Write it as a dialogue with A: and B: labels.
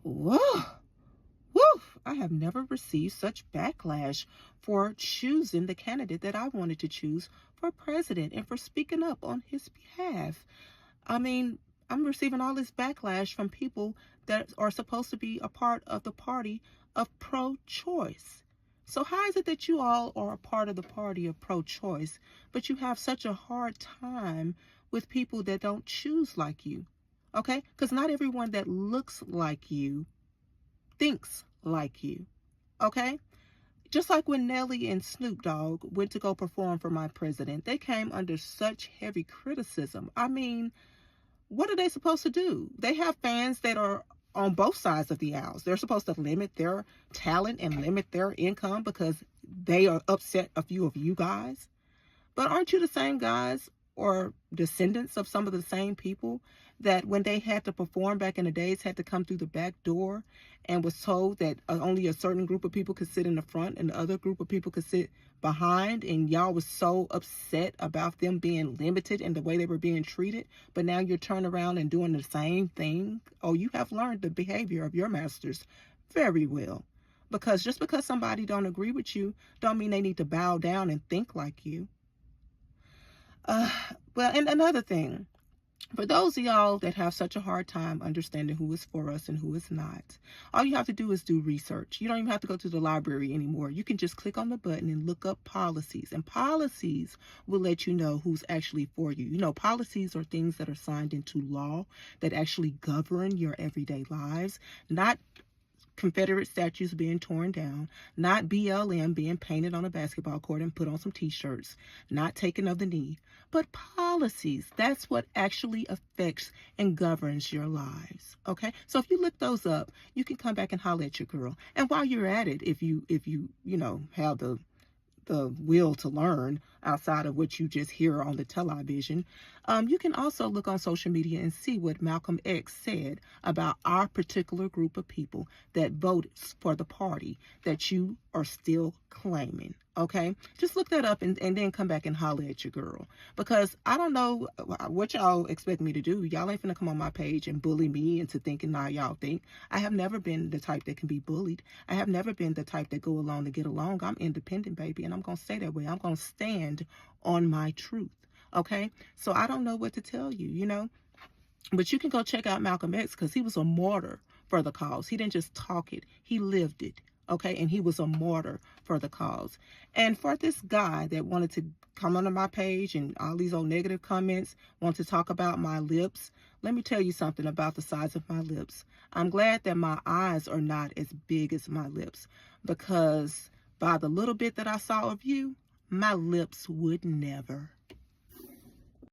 A: Whoa, woo, I have never received such backlash for choosing the candidate that I wanted to choose for president and for speaking up on his behalf. I mean, I'm receiving all this backlash from people that are supposed to be a part of the party of pro-choice. So how is it that you all are a part of the party of pro-choice, but you have such a hard time with people that don't choose like you? Okay? Because not everyone that looks like you thinks like you. Okay? Just like when Nelly and Snoop Dogg went to go perform for my president, they came under such heavy criticism. I mean, what are they supposed to do? They have fans that are on both sides of the aisles. They're supposed to limit their talent and limit their income because they are upset a few of you guys. But aren't you the same guys or descendants of some of the same people that when they had to perform back in the days had to come through the back door and was told that only a certain group of people could sit in the front and the other group of people could sit behind, and y'all was so upset about them being limited in the way they were being treated, but now you're turning around and doing the same thing? Oh, you have learned the behavior of your masters very well. Because just because somebody don't agree with you don't mean they need to bow down and think like you. Well, and another thing, for those of y'all that have such a hard time understanding who is for us and who is not, all you have to do is do research. You don't even have to go to the library anymore. You can just click on the button and look up policies, and policies will let you know who's actually for you. You know, policies are things that are signed into law that actually govern your everyday lives, not Confederate statues being torn down, not BLM being painted on a basketball court and put on some t-shirts, not taking of the knee, but policies. That's what actually affects and governs your lives. Okay? So if you look those up, you can come back and holler at your girl. And while you're at it, if you have the will to learn outside of what you just hear on the television, you can also look on social media and see what Malcolm X said about our particular group of people that voted for the party that you are still claiming. Okay, just look that up and then come back and holler at your girl, because I don't know what y'all expect me to do. Y'all ain't finna come on my page and bully me into thinking how y'all think. I have never been the type that can be bullied. I have never been the type that go along to get along. I'm independent, baby, and I'm gonna stay that way. I'm gonna stand on my truth. Okay, so I don't know what to tell you, but you can go check out Malcolm X, because he was a martyr for the cause. He didn't just talk it, he lived it. Okay, and he was a martyr for the cause. And for this guy that wanted to come onto my page and all these old negative comments, want to talk about my lips, let me tell you something about the size of my lips. I'm glad that my eyes are not as big as my lips, because by the little bit that I saw of you, my lips would never.